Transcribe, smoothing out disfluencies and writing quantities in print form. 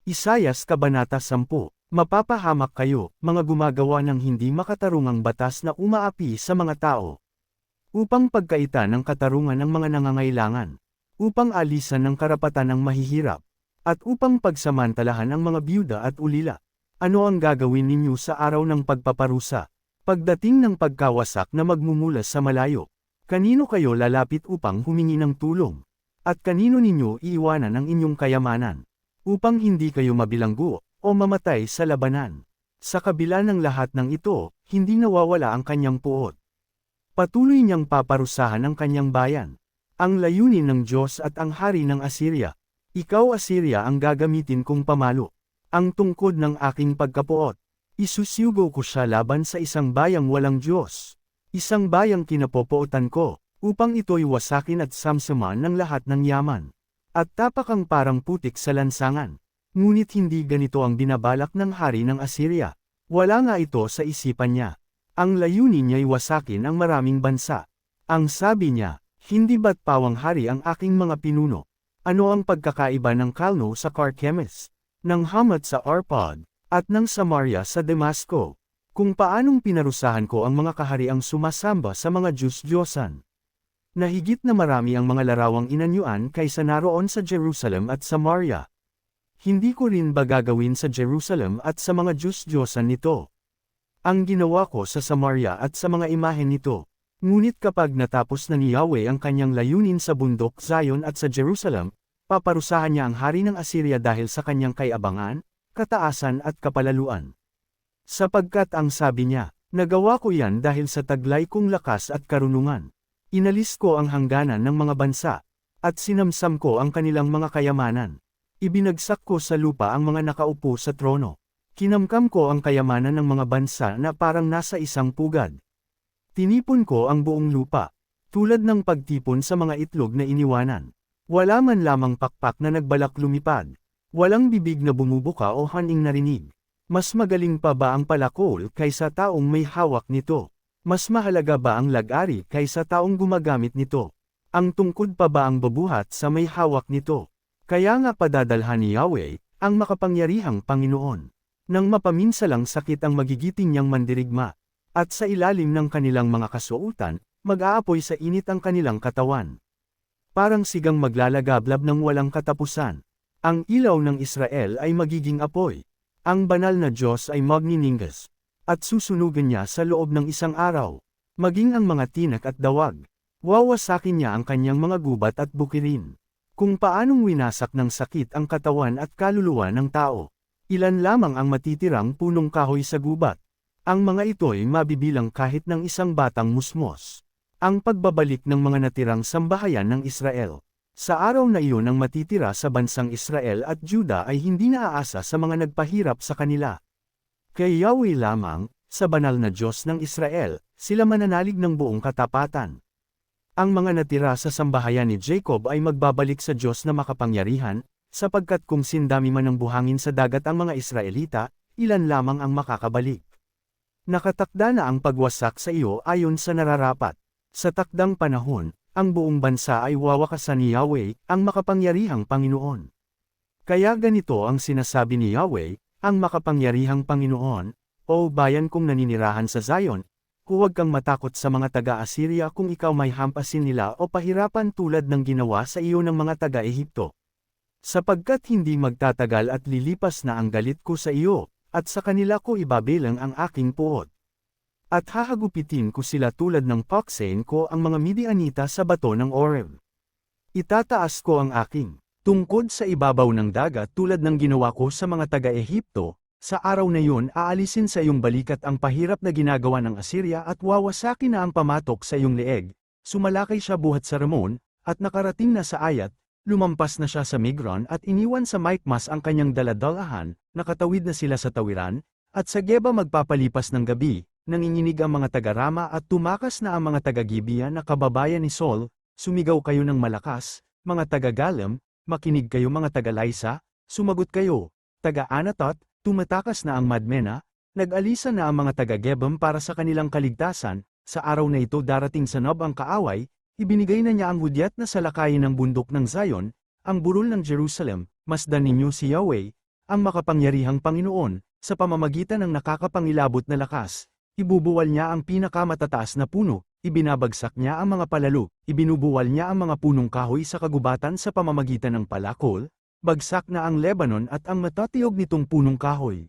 Isayas Kabanata 10. Mapapahamak kayo, mga gumagawa ng hindi makatarungang batas na umaapi sa mga tao. Upang pagkaita ng katarungan ng mga nangangailangan. Upang alisan ng karapatan ng mahihirap. At upang pagsamantalahan ang mga byuda at ulila. Ano ang gagawin ninyo sa araw ng pagpaparusa? Pagdating ng pagkawasak na magmumulas sa malayo. Kanino kayo lalapit upang humingi ng tulong? At kanino ninyo iiwanan ang inyong kayamanan? Upang hindi kayo mabilanggo, o mamatay sa labanan. Sa kabila ng lahat ng ito, hindi nawawala ang kanyang puot. Patuloy niyang paparusahan ang kanyang bayan. Ang layunin ng Diyos at ang hari ng Assyria. Ikaw Assyria ang gagamitin kong pamalo. Ang tungkod ng aking pagkapuot. Isusugo ko siya laban sa isang bayang walang Diyos. Isang bayang kinapopootan ko, upang ito'y wasakin at samsaman ng lahat ng yaman. At tapakang parang putik sa lansangan. Ngunit hindi ganito ang binabalak ng hari ng Assyria. Wala nga ito sa isipan niya. Ang layunin niya'y wasakin ang maraming bansa. Ang sabi niya, hindi ba't pawang hari ang aking mga pinuno? Ano ang pagkakaiba ng Kalno sa Carchemish, ng Hamat sa Arpad, at ng Samaria sa Damasco? Kung paanong pinarusahan ko ang mga kahariang sumasamba sa mga Diyos-Diyosan. Na higit na marami ang mga larawang inanyuan kaysa naroon sa Jerusalem at Samaria. Hindi ko rin ba gagawin sa Jerusalem at sa mga Diyos-Diyosan nito? Ang ginawa ko sa Samaria at sa mga imahen nito. Ngunit kapag natapos na ni Yahweh ang kanyang layunin sa bundok Zion at sa Jerusalem, paparusahan niya ang hari ng Assyria dahil sa kanyang kayabangan, kataasan at kapalaluan. Sapagkat ang sabi niya, nagawa ko yan dahil sa taglay kong lakas at karunungan. Inalis ko ang hangganan ng mga bansa, at sinamsam ko ang kanilang mga kayamanan. Ibinagsak ko sa lupa ang mga nakaupo sa trono. Kinamkam ko ang kayamanan ng mga bansa na parang nasa isang pugad. Tinipon ko ang buong lupa, tulad ng pagtipon sa mga itlog na iniwanan. Wala man lamang pakpak na nagbalak lumipad. Walang bibig na bumubuka o haning narinig. Mas magaling pa ba ang palakol kaysa taong may hawak nito? Mas mahalaga ba ang lag-ari kaysa taong gumagamit nito? Ang tungkod pa ba ang babuhat sa may hawak nito? Kaya nga padadalhan ni Yahweh, ang makapangyarihang Panginoon. Nang mapaminsalang sakit ang magigiting niyang mandirigma, at sa ilalim ng kanilang mga kasuotan, mag-aapoy sa init ang kanilang katawan. Parang sigang maglalagablab ng walang katapusan. Ang ilaw ng Israel ay magiging apoy. Ang banal na Diyos ay magniningas. At susunugan niya sa loob ng isang araw. Maging ang mga tinak at dawag. Wawasakin niya ang kanyang mga gubat at bukirin. Kung paanong winasak ng sakit ang katawan at kaluluwa ng tao. Ilan lamang ang matitirang punong kahoy sa gubat. Ang mga ito'y mabibilang kahit ng isang batang musmos. Ang pagbabalik ng mga natirang sambahayan ng Israel. Sa araw na iyon ang matitira sa bansang Israel at Juda ay hindi naaasa sa mga nagpahirap sa kanila. Kay Yahweh lamang, sa banal na Diyos ng Israel, sila mananalig ng buong katapatan. Ang mga natira sa sambahayan ni Jacob ay magbabalik sa Diyos na makapangyarihan, sapagkat kung sindami man ng buhangin sa dagat ang mga Israelita, ilan lamang ang makakabalik. Nakatakda na ang pagwasak sa iyo ayon sa nararapat. Sa takdang panahon, ang buong bansa ay wawakasan ni Yahweh, ang makapangyarihang Panginoon. Kaya ganito ang sinasabi ni Yahweh, ang makapangyarihang Panginoon, o bayan kong naninirahan sa Zion, huwag kang matakot sa mga taga-Assyria kung ikaw may hampasin nila o pahirapan tulad ng ginawa sa iyo ng mga taga-Ehipto. Sapagkat hindi magtatagal at lilipas na ang galit ko sa iyo, at sa kanila ko ibabilang ang aking puot. At hahagupitin ko sila tulad ng paksain ko ang mga Midianita sa bato ng Oreb. Itataas ko ang aking tungkod sa ibabaw ng dagat tulad ng ginawa ko sa mga taga-Ehipto, sa araw na yun aalisin sa iyong balikat ang pahirap na ginagawa ng Assyria at wawasakin na ang pamatok sa iyong leeg. Sumalakay siya buhat sa Ramon, at nakarating na sa Ayat, lumampas na siya sa Migron at iniwan sa Mikmas ang kanyang daladalahan, nakatawid na sila sa tawiran, at sa Geba magpapalipas ng gabi, nanginginig ang mga taga-Rama at tumakas na ang mga taga-Gibeah na kababayan ni Saul, sumigaw kayo ng malakas, mga taga-Galim, makinig kayo mga taga-Laisa, sumagot kayo, taga-Anatot, tumatakas na ang Madmena, nag-alisa na ang mga taga-Gebam para sa kanilang kaligtasan, sa araw na ito darating sa Nob ang kaaway, ibinigay na niya ang hudyat na salakayin ng bundok ng Zion, ang burol ng Jerusalem, masdan ninyo si Yahweh, ang makapangyarihang Panginoon, sa pamamagitan ng nakakapangilabot na lakas. Ibubuwal niya ang pinakamatataas na puno, ibinabagsak niya ang mga palalo, ibinubuwal niya ang mga punong kahoy sa kagubatan sa pamamagitan ng palakol, bagsak na ang Lebanon at ang matatiyog nitong punong kahoy.